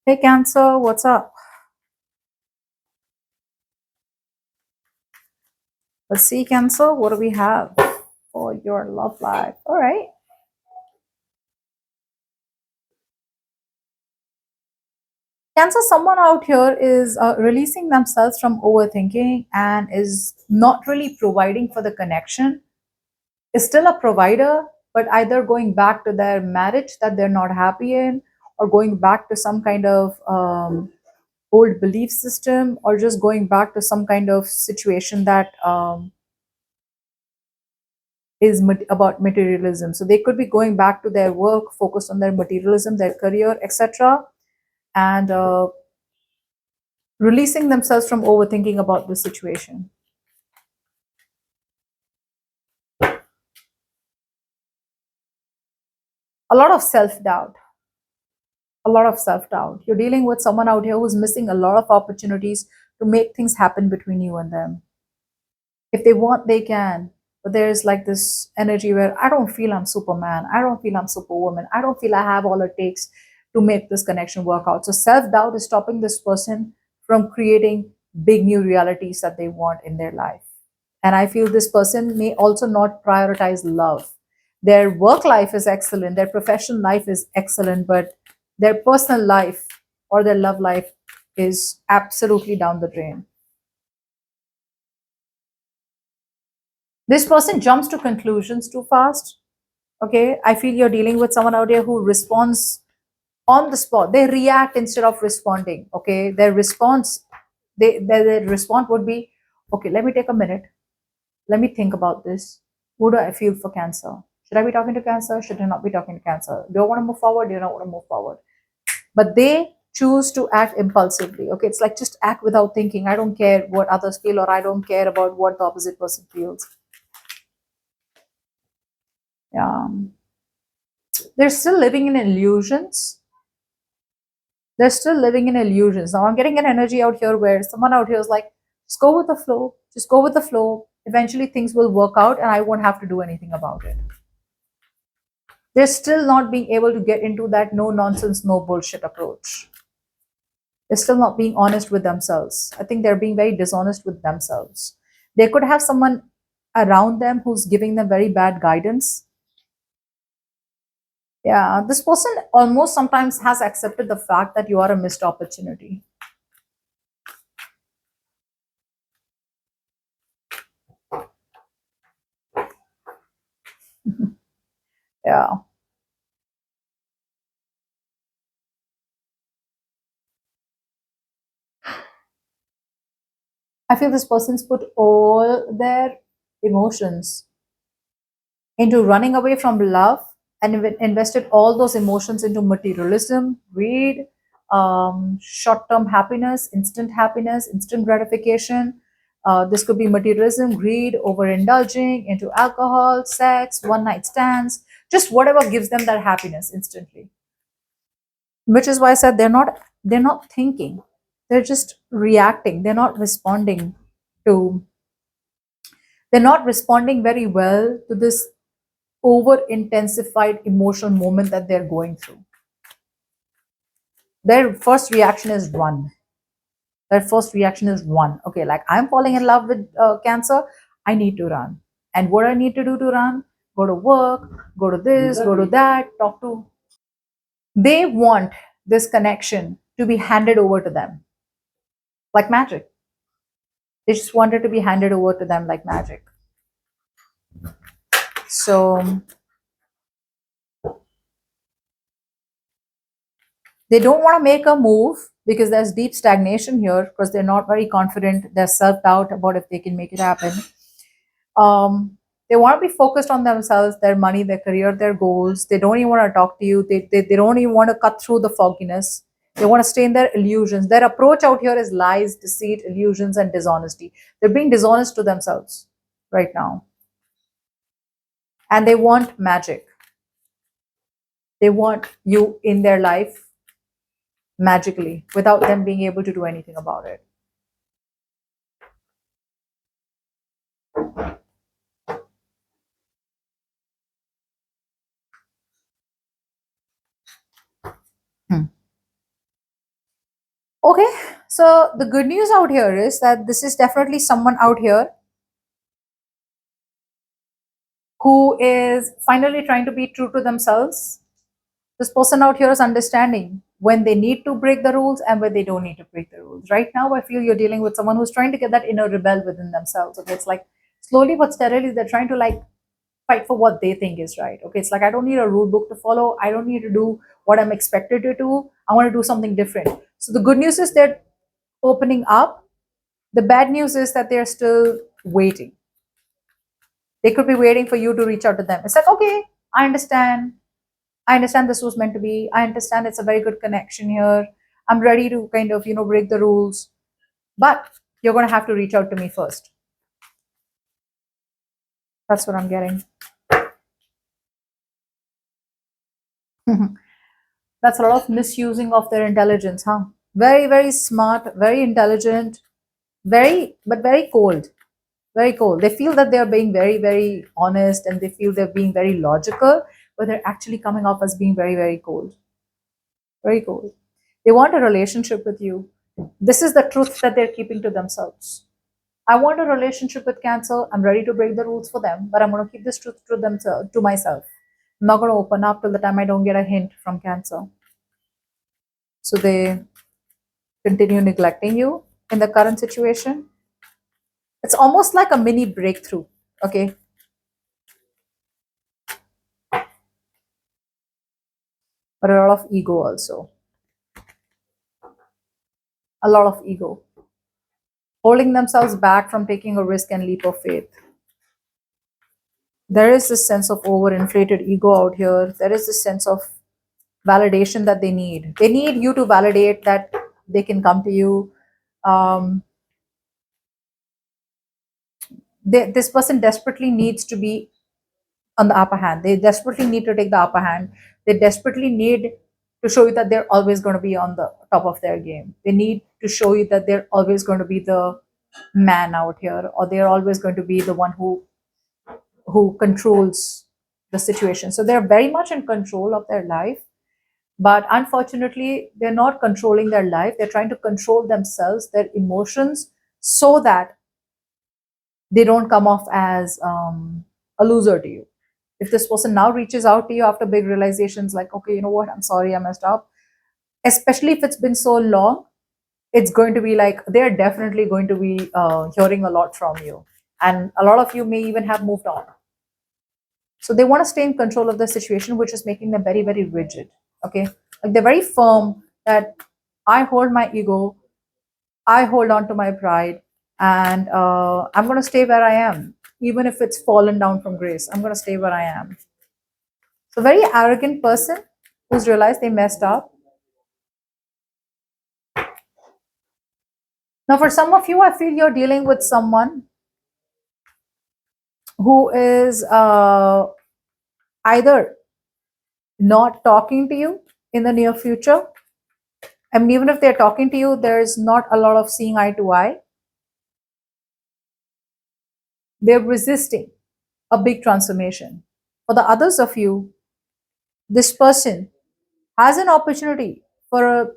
Hey Cancer, what's up? Let's see, Cancer, what do we have for your love life? All right. Cancer, someone out here is releasing themselves from overthinking and is not really providing for the connection, is still a provider, but either going back to their marriage that they're not happy in, or going back to some kind of old belief system, or just going back to some kind of situation that is about materialism. So they could be going back to their work, focused on their materialism, their career, etc., and releasing themselves from overthinking about the situation. A lot of self doubt. A lot of self doubt. You're dealing with someone out here who's missing a lot of opportunities to make things happen between you and them. If they want, they can. But there's like this energy where I don't feel I'm Superman. I don't feel I'm Superwoman. I don't feel I have all it takes to make this connection work out. So self doubt is stopping this person from creating big new realities that they want in their life. And I feel this person may also not prioritize love. Their work life is excellent, their professional life is excellent, but their personal life or their love life is absolutely down the drain. This person jumps to conclusions too fast. Okay, I feel you're dealing with someone out here who responds on the spot. They react instead of responding. Okay, their response, their response would be, okay, let me take a minute. Let me think about this. Who do I feel for Cancer? Should I be talking to Cancer? Should I not be talking to Cancer? Do I want to move forward? Do I not want to move forward? But they choose to act impulsively. Okay, it's like just act without thinking. I don't care what others feel, or I don't care about what the opposite person feels. Um, they're still living in illusions. They're still living in illusions. Now I'm getting an energy out here where someone out here is like, just go with the flow. Just go with the flow. Eventually things will work out and I won't have to do anything about it. They're still not being able to get into that no nonsense, no bullshit approach. They're still not being honest with themselves. I think they're being very dishonest with themselves. They could have someone around them who's giving them very bad guidance. Yeah, this person almost sometimes has accepted the fact that you are a missed opportunity. Yeah. I feel this person's put all their emotions into running away from love and invested all those emotions into materialism, greed, short term happiness, instant gratification. This could be materialism, greed, overindulging into alcohol, sex, one night stands, just whatever gives them that happiness instantly. Which is why I said they're not thinking, they're just reacting, to they're not responding very well to this over intensified emotional moment that they're going through. Their first reaction is run. Their first reaction is run. Okay, like I'm falling in love with Cancer, I need to run. And what I need to do to run? Go to work, go to this, go to that, talk to. They want this connection to be handed over to them like magic. They just want it to be handed over to them like magic. So they don't want to make a move because there's deep stagnation here because they're not very confident. There's self doubt about if they can make it happen. They want to be focused on themselves, their money, their career, their goals. They don't even want to talk to you. They don't even want to cut through the fogginess. They want to stay in their illusions. Their approach out here is lies, deceit, illusions, and dishonesty. They're being dishonest to themselves right now. And they want magic. They want you in their life magically without them being able to do anything about it. Hmm. Okay, so the good news out here is that this is definitely someone out here who is finally trying to be true to themselves. This person out here is understanding when they need to break the rules and when they don't need to break the rules. Right now, I feel you're dealing with someone who's trying to get that inner rebel within themselves. Okay, it's like slowly but steadily they're trying to like fight for what they think is right. Okay, it's like I don't need a rule book to follow. I don't need to do what I'm expected to do. I want to do something different. So the good news is they're opening up. The bad news is that they're still waiting. They could be waiting for you to reach out to them. It's like, okay, I understand. I understand this was meant to be. I understand it's a very good connection here. I'm ready to kind of, break the rules. But you're going to have to reach out to me first. That's what I'm getting. That's a lot of misusing of their intelligence, huh? Very, very smart, very intelligent, but very cold. Very cold. They feel that they're being very, very honest and they feel they're being very logical, but they're actually coming off as being very, very cold. Very cold. They want a relationship with you. This is the truth that they're keeping to themselves. I want a relationship with Cancer. I'm ready to break the rules for them, but I'm going to keep this truth to themselves, to myself. I'm not going to open up till the time I don't get a hint from Cancer. So they continue neglecting you in the current situation. It's almost like a mini breakthrough. Okay, but a lot of ego also. A lot of ego. Holding themselves back from taking a risk and leap of faith. There is this sense of overinflated ego out here. There is this sense of validation that they need. They need you to validate that they can come to you. Um, this person desperately needs to be on the upper hand. They desperately need to take the upper hand. They desperately need to show you that they're always going to be on the top of their game. They need to show you that they're always going to be the man out here, or they're always going to be the one who controls the situation. So they're very much in control of their life, but unfortunately, they're not controlling their life. They're trying to control themselves, their emotions, so that they don't come off as a loser to you. If this person now reaches out to you after big realizations, like, okay, you know what, I'm sorry, I messed up, especially if it's been so long, it's going to be like they're definitely going to be hearing a lot from you. And a lot of you may even have moved on. So they want to stay in control of the situation, which is making them very, very rigid. Okay. Like they're very firm that I hold my ego, I hold on to my pride, and I'm going to stay where I am. Even if it's fallen down from grace, I'm going to stay where I am. So, very arrogant person who's realized they messed up. Now, for some of you, I feel you're dealing with someone who is either not talking to you in the near future. I mean, even if they're talking to you, there's not a lot of seeing eye to eye. They're resisting a big transformation. For the others of you, this person has an opportunity for a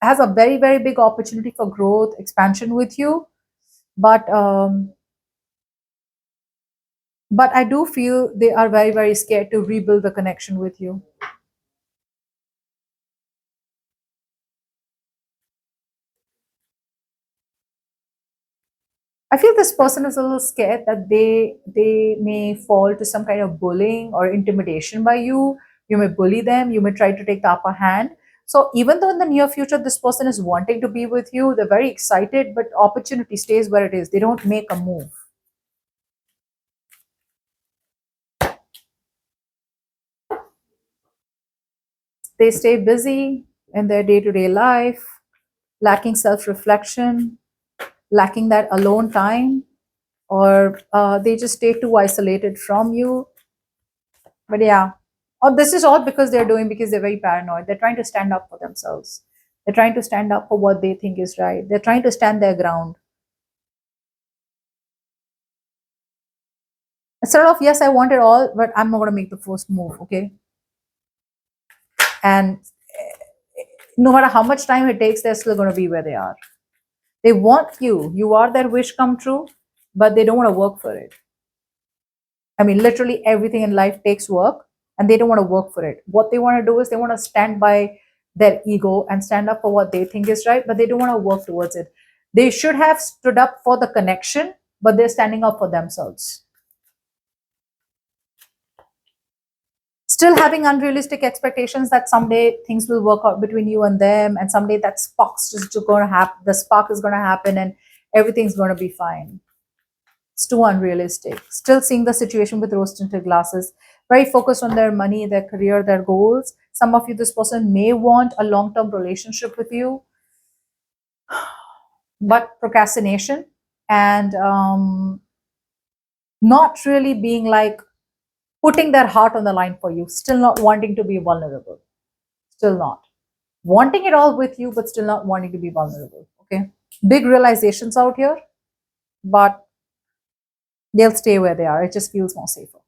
has a very, very big opportunity for growth expansion with you, but I do feel they are very, very scared to rebuild the connection with you. I feel this person is a little scared that they may fall to some kind of bullying or intimidation by you. You may bully them, you may try to take the upper hand. So even though in the near future this person is wanting to be with you, they're very excited, but opportunity stays where it is. They don't make a move. They stay busy in their day-to-day life, lacking self-reflection, lacking that alone time, or they just stay too isolated from you. But yeah, this is all because they're doing because they're very paranoid. They're trying to stand up for themselves. They're trying to stand up for what they think is right. They're trying to stand their ground. Instead of, yes, I want it all, but I'm not going to make the first move, okay? And No matter how much time it takes, they're still going to be where they are. They want you. You are their wish come true, but they don't want to work for it. I mean, literally everything in life takes work, and they don't want to work for it. What they want to do is they want to stand by their ego and stand up for what they think is right, but they don't want to work towards it. They should have stood up for the connection, but they're standing up for themselves. Still having unrealistic expectations that someday things will work out between you and them, and someday that spark's just going to happen. The spark is going to happen, and everything's going to be fine. It's too unrealistic. Still seeing the situation with rose tinted glasses. Very focused on their money, their career, their goals. Some of you, this person may want a long term relationship with you, but procrastination and not really being like putting their heart on the line for you, still not wanting to be vulnerable, still not wanting it all with you, but still not wanting to be vulnerable. Okay, big realizations out here, but they'll stay where they are. It just feels more safer.